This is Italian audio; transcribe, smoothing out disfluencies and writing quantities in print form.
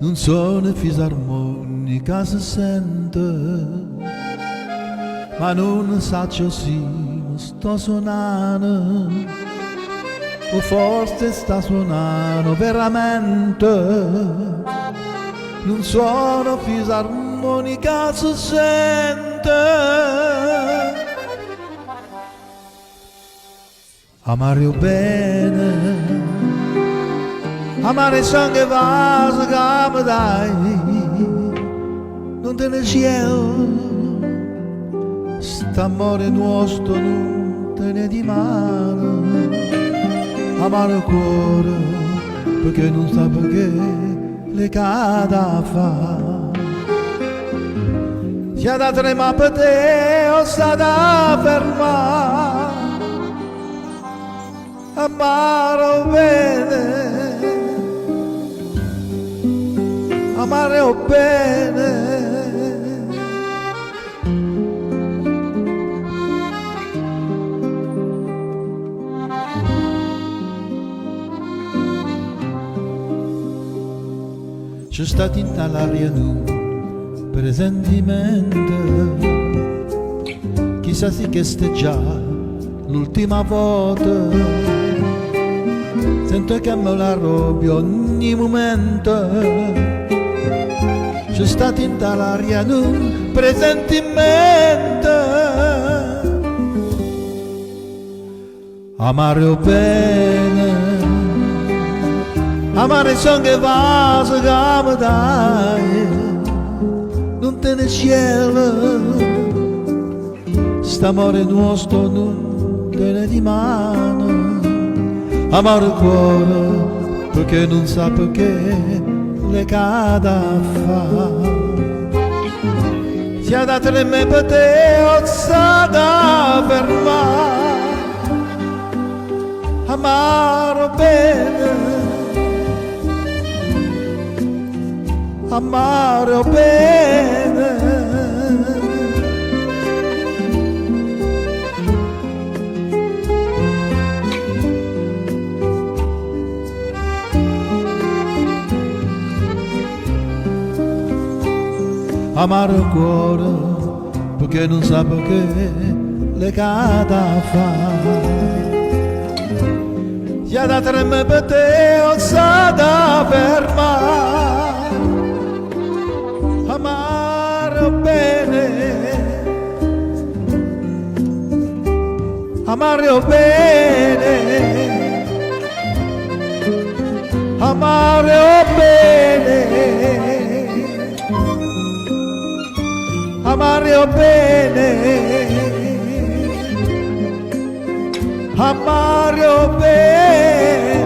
un suono fisarmonica si sente, ma non sa se sto suonando, o forse sta suonando veramente, un suono fisarmonica si sente. Amare bene, amare sangue vaso che mi dai, non te ne cielo, st'amore nostro non te ne di mano. Amare il cuore perché non sa perché le cada fa. C'è da tremare per te o sta da fermare. Amare bene, amare bene. C'è stato in l'aria un presentimento, chissà se che sta già l'ultima volta. Sento che me la robi ogni momento. C'è stato in l'aria un presentimento. Amare bene, amare sangue vaso che mi dai, non te ne cielo, st'amore nostro non te ne di mano. Amare il cuore perché non sa perché le cada fa. Sia da tremare per te o sa da fermare. Amare bene, amare bene. Amare il cuore perché non sa perché le cada fa. Sia da tremare per te o sa da fermare. Amare bene, amare bene, amare bene. Amare bene, amare bene.